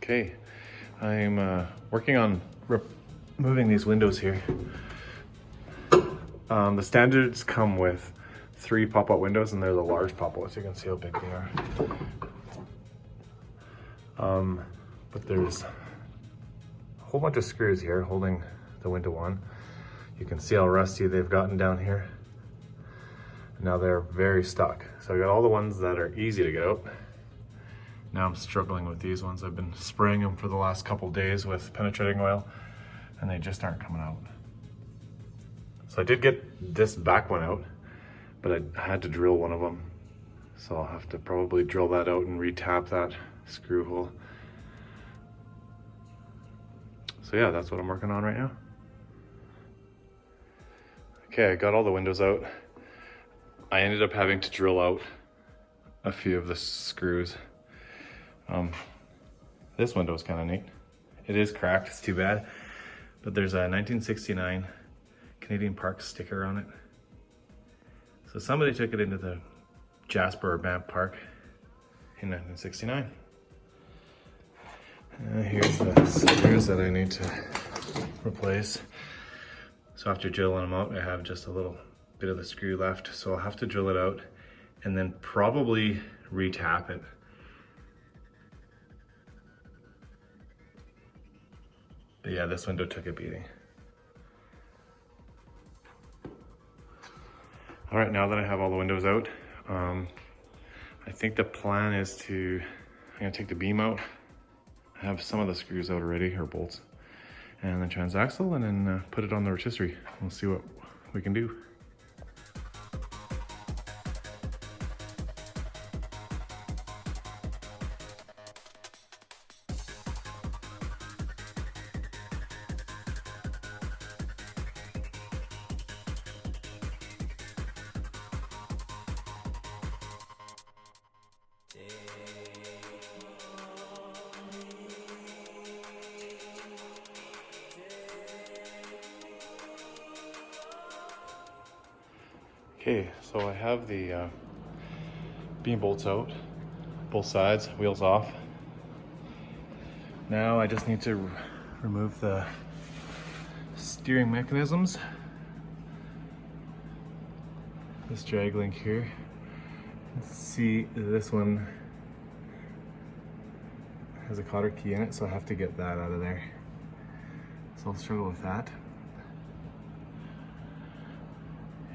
Okay, I'm working on removing these windows here. The standards come with 3 pop-out windows, and they're the large pop-outs. You can see how big they are. But there's a whole bunch of screws here holding the window on. You can see how rusty they've gotten down here. Now they're very stuck. So I got all the ones that are easy to get out. Now I'm struggling with these ones. I've been spraying them for the last couple days with penetrating oil, and they just aren't coming out. So I did get this back one out, but I had to drill one of them. So I'll have to probably drill that out and re-tap that screw hole. So yeah, that's what I'm working on right now. Okay, I got all the windows out. I ended up having to drill out a few of the screws. This window is kind of neat. It is cracked, it's too bad, but there's a 1969 Canadian Park sticker on it. So somebody took it into the Jasper or Banff Park in 1969. Here's the screws that I need to replace. So after drilling them out, I have just a little bit of the screw left, so I'll have to drill it out and then probably re-tap it. But yeah, this window took a beating. All right, now that I have all the windows out, I think the plan is I'm gonna take the beam out. I have some of the screws out already, or bolts, and the transaxle, and then put it on the rotisserie. We'll see what we can do. Okay, so I have the beam bolts out, both sides, wheels off. Now I just need to remove the steering mechanisms. This drag link here. Let's see, this one has a cotter key in it, so I have to get that out of there. So I'll struggle with that.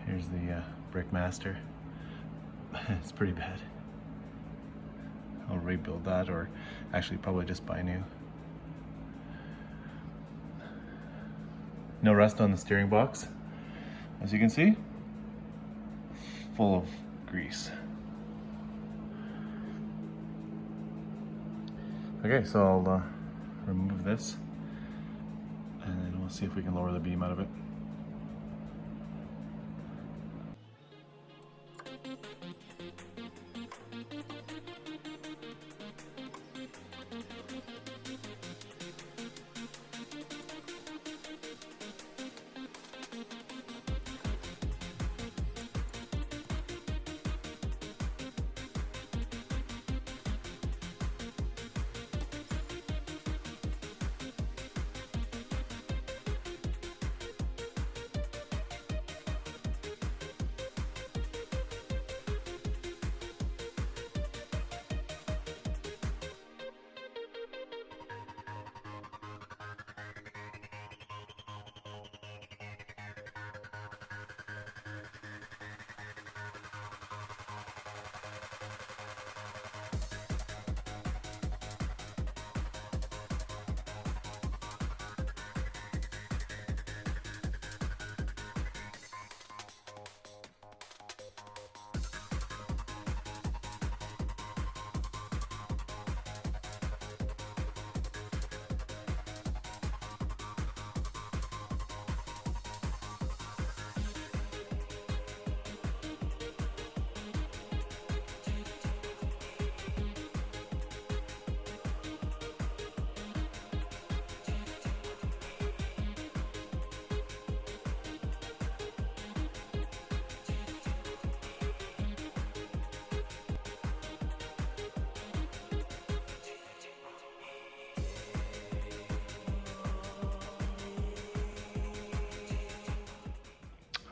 Here's the brake master. It's pretty bad. I'll rebuild that, or actually probably just buy new. No rust on the steering box, as you can see. Full of grease. Okay, so I'll remove this, and then we'll see if we can lower the beam out of it.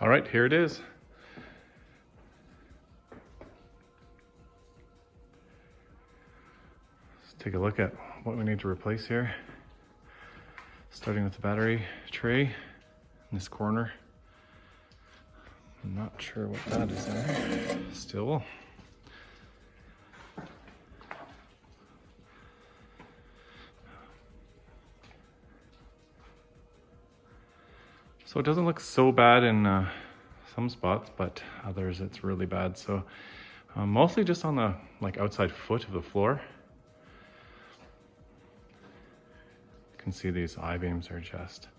All right, here it is. Let's take a look at what we need to replace here. Starting with the battery tray in this corner. I'm not sure what that is in there. Still. So it doesn't look so bad in some spots, but others it's really bad. So mostly just on the outside foot of the floor. You can see these I-beams are just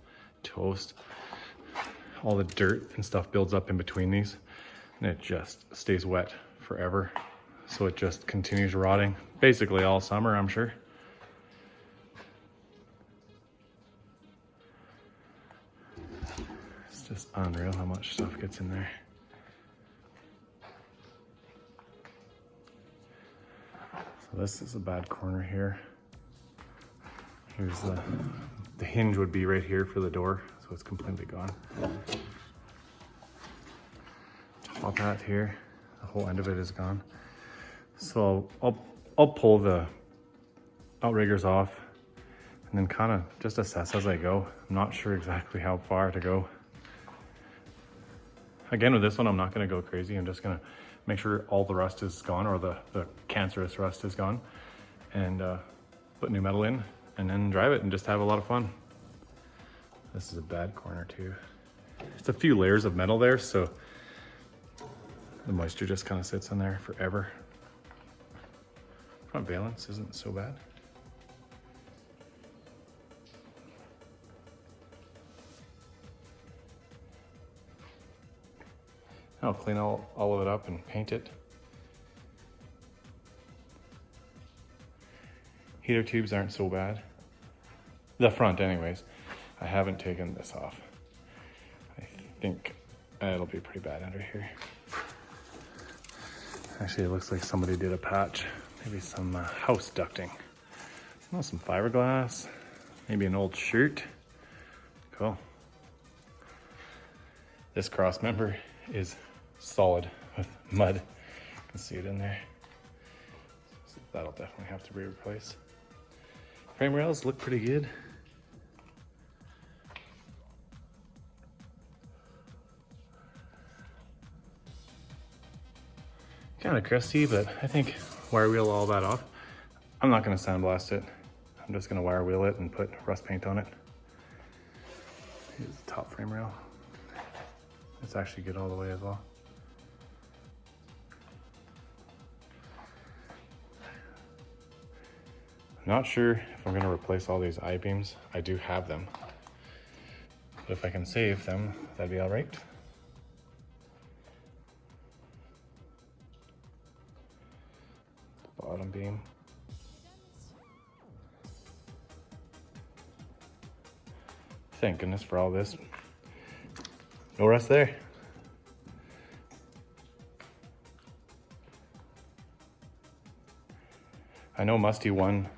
toast. All the dirt and stuff builds up in between these and it just stays wet forever. So it just continues rotting basically all summer, I'm sure. It's just unreal how much stuff gets in there. So this is a bad corner here. Here's the hinge would be right here for the door, so it's completely gone. Top hat here, the whole end of it is gone. So I'll pull the outriggers off and then kind of just assess as I go. I'm not sure exactly how far to go. Again, with this one, I'm not going to go crazy. I'm just going to make sure all the rust is gone, or the cancerous rust is gone, and put new metal in and then drive it and just have a lot of fun. This is a bad corner too. It's a few layers of metal there, so the moisture just kind of sits in there forever. Front valence isn't so bad. I'll clean all of it up and paint it. Heater tubes aren't so bad. The front anyways. I haven't taken this off. I think it'll be pretty bad under here. Actually, it looks like somebody did a patch. Maybe some house ducting. Oh, some fiberglass. Maybe an old shirt. Cool. This cross member is solid with mud. You can see it in there. So that'll definitely have to be replaced. Frame rails look pretty good. Kind of crusty, but I think wire wheel all that off. I'm not going to sandblast it. I'm just going to wire wheel it and put rust paint on it. Here's the top frame rail. It's actually good all the way as well. Not sure if I'm going to replace all these I-beams. I do have them. But if I can save them, that'd be all right. The bottom beam. Thank goodness for all this. No rust there. I know Musty One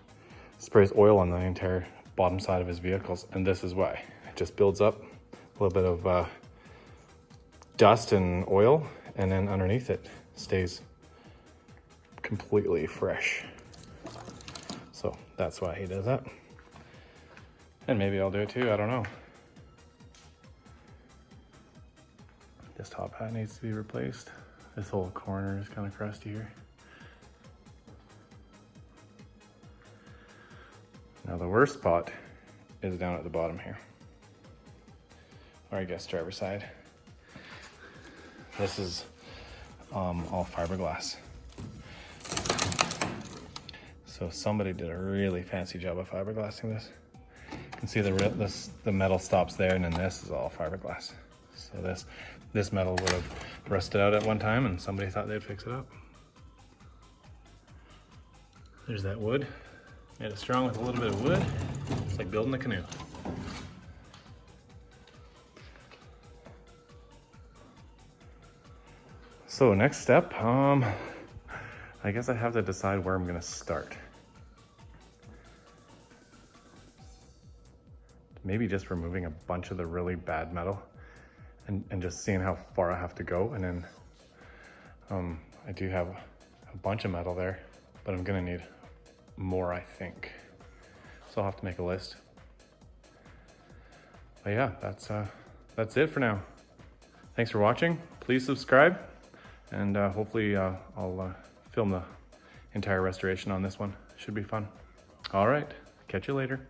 sprays oil on the entire bottom side of his vehicles, and this is why. It just builds up a little bit of dust and oil, and then underneath it stays completely fresh. So that's why he does that. And maybe I'll do it too, I don't know. This top hat needs to be replaced. This whole corner is kind of crusty here. Now the worst spot is down at the bottom here. Or I guess driver's side. This is all fiberglass. So somebody did a really fancy job of fiberglassing this. You can see the metal stops there, and then this is all fiberglass. So this metal would have rusted out at one time, and somebody thought they'd fix it up. There's that wood. Made it strong with a little bit of wood. It's like building a canoe. So next step, I guess I have to decide where I'm gonna start. Maybe just removing a bunch of the really bad metal and just seeing how far I have to go. And then I do have a bunch of metal there, but I'm gonna need more, I think. So I'll have to make a list. But yeah, that's it for now. Thanks for watching. Please subscribe, and hopefully I'll film the entire restoration on this one. Should be fun. All right, catch you later.